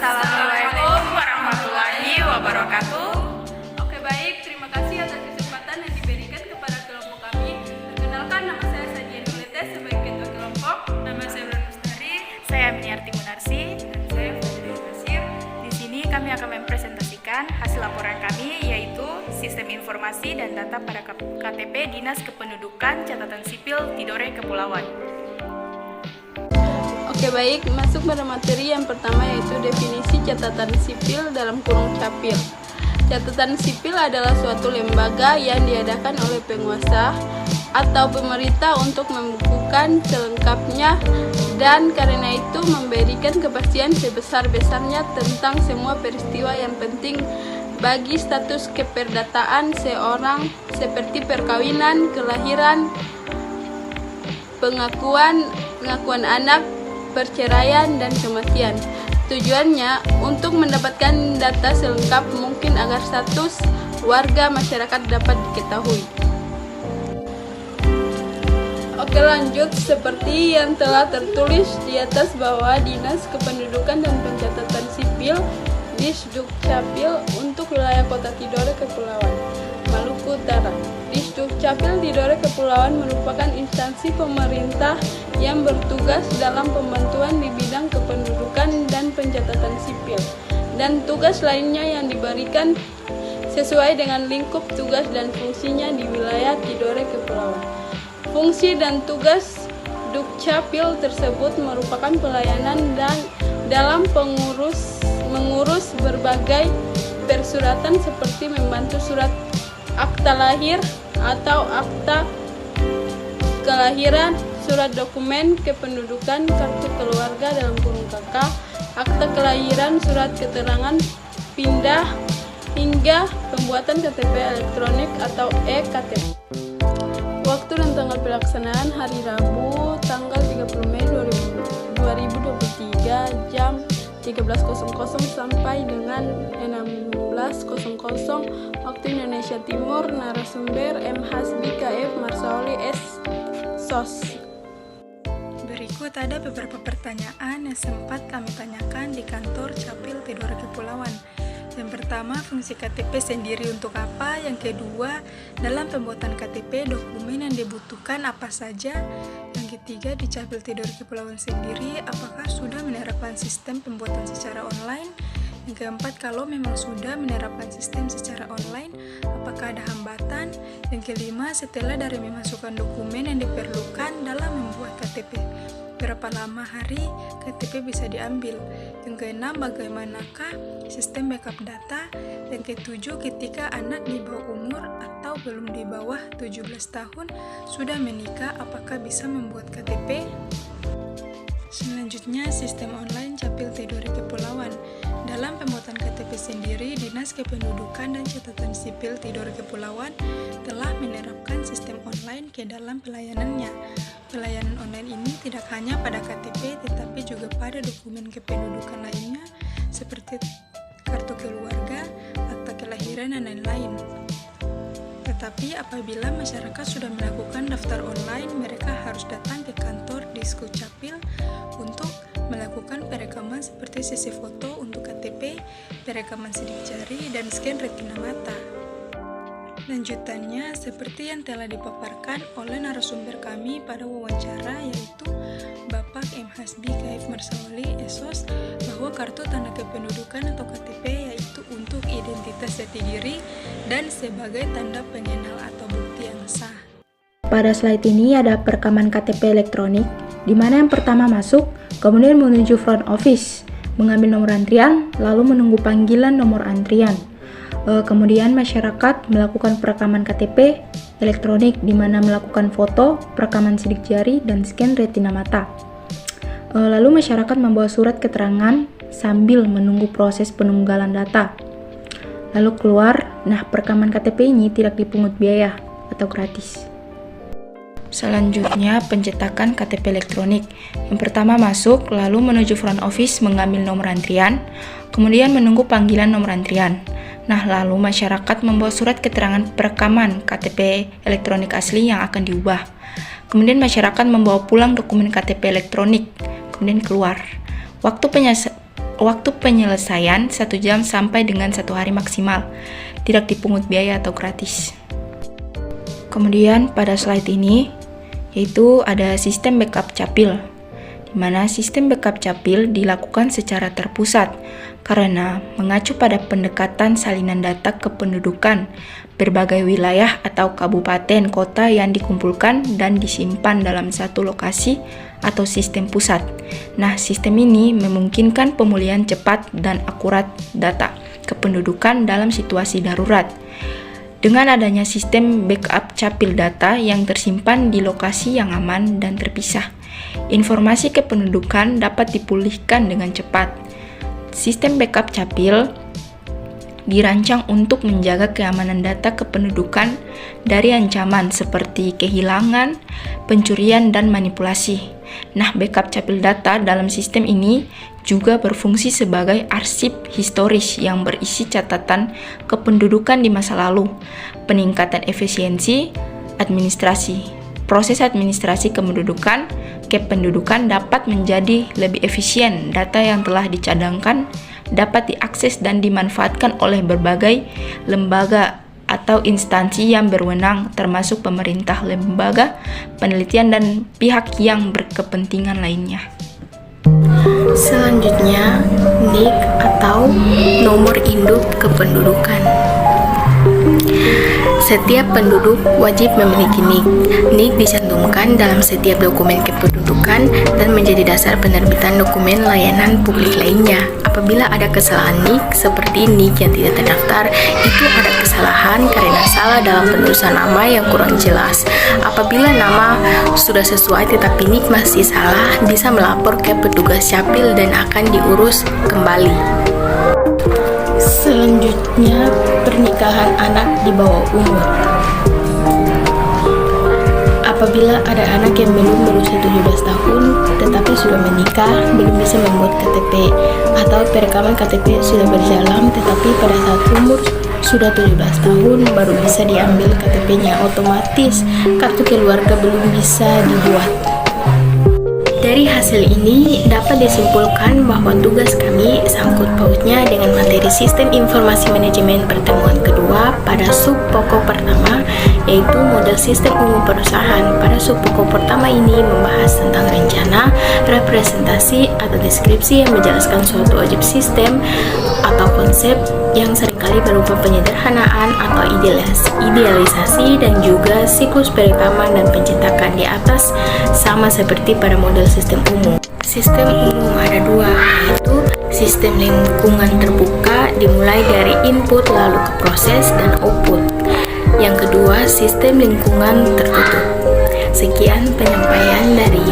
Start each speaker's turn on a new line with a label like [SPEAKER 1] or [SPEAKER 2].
[SPEAKER 1] Assalamualaikum warahmatullahi wabarakatuh.
[SPEAKER 2] Oke baik, terima kasih atas kesempatan yang diberikan kepada kelompok kami. Perkenalkan, nama saya Sadian Nulete sebagai ketua kelompok.
[SPEAKER 1] Nama saya Bulan Mustari, saya Aminiarti Munarsi,
[SPEAKER 2] Dan saya Fadli Nasir.
[SPEAKER 1] Di sini kami akan mempresentasikan hasil laporan kami, yaitu Sistem Informasi dan Data pada KTP Dinas Kependudukan Catatan Sipil Tidore Kepulauan.
[SPEAKER 2] Oke baik, masuk pada materi yang pertama yaitu definisi catatan sipil dalam kurung capil. Catatan sipil adalah suatu lembaga yang diadakan oleh penguasa atau pemerintah untuk membukukan selengkapnya dan karena itu memberikan kepastian sebesar-besarnya tentang semua peristiwa yang penting bagi status keperdataan seorang seperti perkawinan, kelahiran, pengakuan anak, perceraian, dan kematian. Tujuannya untuk mendapatkan data selengkap mungkin agar status warga masyarakat dapat diketahui. Oke lanjut, seperti yang telah tertulis di atas bahwa Dinas Kependudukan dan Pencatatan Sipil Disdukcapil untuk wilayah Kota Tidore Kepulauan Maluku Utara. Disdukcapil Tidore Kepulauan merupakan instansi pemerintah yang bertugas dalam pembantuan di bidang kependudukan dan pencatatan sipil dan tugas lainnya yang diberikan sesuai dengan lingkup tugas dan fungsinya di wilayah Tidore Kepulauan. Fungsi dan tugas Dukcapil tersebut merupakan pelayanan dan dalam mengurus berbagai persuratan seperti membantu surat akta lahir atau akta kelahiran, surat dokumen kependudukan, kartu keluarga dalam kurung KK, akta kelahiran, surat keterangan pindah, hingga pembuatan KTP elektronik atau e-KTP. Waktu dan tanggal pelaksanaan hari Rabu tanggal 30 Mei 2023 jam 13.00 sampai dengan 16.00 waktu Indonesia Timur. Narasumber M. Hasbi KF Marsaoli S. SOS.
[SPEAKER 3] Berikut ada beberapa pertanyaan yang sempat kami tanyakan di kantor Capil Tidore Kepulauan. Yang pertama, fungsi KTP sendiri untuk apa? Yang kedua, dalam pembuatan KTP, dokumen yang dibutuhkan apa saja? Yang ketiga, di Capil Tidore Kepulauan sendiri, apakah sudah menerapkan sistem pembuatan secara online? Yang keempat, kalau memang sudah menerapkan sistem secara online, apakah ada hambatan? Yang kelima, setelah dari memasukkan dokumen yang diperlukan dalam membuat KTP, berapa lama hari KTP bisa diambil? Yang keenam, bagaimanakah sistem backup data? Yang ketujuh, ketika anak di bawah umur atau belum di bawah 17 tahun sudah menikah, apakah bisa membuat KTP? Selanjutnya, sistem online Capil Tidore Kepulauan. Dalam pembuatan KTP sendiri, Dinas Kependudukan dan Catatan Sipil Tidore Kepulauan telah menerapkan sistem online ke dalam pelayanannya. Pelayanan online ini tidak hanya pada KTP, tetapi juga pada dokumen kependudukan lainnya seperti kartu keluarga, akta kelahiran, dan lain-lain. Tetapi apabila masyarakat sudah melakukan daftar online, mereka harus datang ke kantor Disdukcapil untuk melakukan perekaman seperti sesi foto untuk KTP, perekaman sidik jari, dan scan retina mata. Lanjutannya, seperti yang telah dipaparkan oleh narasumber kami pada wawancara, yaitu Bapak M. Hasbi KF Marsaoli SOS, bahwa kartu tanda kependudukan atau KTP yaitu untuk identitas jati diri dan sebagai tanda pengenal atau bukti yang sah.
[SPEAKER 4] Pada slide ini ada perekaman KTP elektronik, di mana yang pertama masuk, kemudian menuju front office, mengambil nomor antrian, lalu menunggu panggilan nomor antrian. Kemudian masyarakat melakukan perekaman KTP elektronik, di mana melakukan foto, perekaman sidik jari, dan scan retina mata. Lalu masyarakat membawa surat keterangan sambil menunggu proses penunggalan data. Lalu keluar, perekaman KTP ini tidak dipungut biaya atau gratis.
[SPEAKER 1] Selanjutnya, pencetakan KTP elektronik. Yang pertama masuk, lalu menuju front office mengambil nomor antrian, kemudian menunggu panggilan nomor antrian. Lalu masyarakat membawa surat keterangan perekaman KTP elektronik asli yang akan diubah. Kemudian masyarakat membawa pulang dokumen KTP elektronik, kemudian keluar. Waktu Waktu penyelesaian 1 jam sampai dengan 1 hari maksimal. Tidak dipungut biaya atau gratis. Kemudian pada slide ini yaitu ada sistem backup capil, di mana sistem backup capil dilakukan secara terpusat karena mengacu pada pendekatan salinan data kependudukan berbagai wilayah atau kabupaten kota yang dikumpulkan dan disimpan dalam satu lokasi atau sistem pusat. Nah, sistem ini memungkinkan pemulihan cepat dan akurat data kependudukan dalam situasi darurat. Dengan adanya sistem backup capil data yang tersimpan di lokasi yang aman dan terpisah, informasi kependudukan dapat dipulihkan dengan cepat. Sistem backup capil dirancang untuk menjaga keamanan data kependudukan dari ancaman seperti kehilangan, pencurian, dan manipulasi. Nah, backup capil data dalam sistem ini juga berfungsi sebagai arsip historis yang berisi catatan kependudukan di masa lalu, peningkatan efisiensi administrasi. Proses administrasi kependudukan dapat menjadi lebih efisien. Data yang telah dicadangkan dapat diakses dan dimanfaatkan oleh berbagai lembaga atau instansi yang berwenang, termasuk pemerintah, lembaga penelitian, dan pihak yang berkepentingan lainnya.
[SPEAKER 4] Selanjutnya, NIK atau nomor induk kependudukan. Setiap penduduk wajib memiliki NIK. NIK dicantumkan dalam setiap dokumen kependudukan dan menjadi dasar penerbitan dokumen layanan publik lainnya. Apabila ada kesalahan NIK, seperti NIK yang tidak terdaftar, itu ada kesalahan karena salah dalam penulisan nama yang kurang jelas. Apabila nama sudah sesuai tetapi NIK masih salah, bisa melapor ke petugas capil dan akan diurus kembali. Selanjutnya, pernikahan anak di bawah umur. Apabila ada anak yang belum berusia 17 tahun tetapi sudah menikah, belum bisa membuat KTP, atau perekaman KTP sudah berjalan tetapi pada saat umur sudah 17 tahun baru bisa diambil KTP-nya, otomatis kartu keluarga belum bisa dibuat. Dari hasil ini dapat disimpulkan bahwa tugas kami sangkut pautnya dengan materi Sistem Informasi Manajemen pertemuan kedua pada sub pokok pertama, yaitu model sistem umum perusahaan. Pada sub pokok pertama ini membahas tentang rencana, representasi, atau deskripsi yang menjelaskan suatu objek sistem atau konsep yang seringkali berupa penyederhanaan atau idealisasi, dan juga siklus perekaman dan pencetakan di atas sama seperti pada model sistem umum. Sistem umum ada dua, yaitu sistem lingkungan terbuka dimulai dari input lalu ke proses dan output. Yang kedua, sistem lingkungan tertutup. Sekian penyampaian dari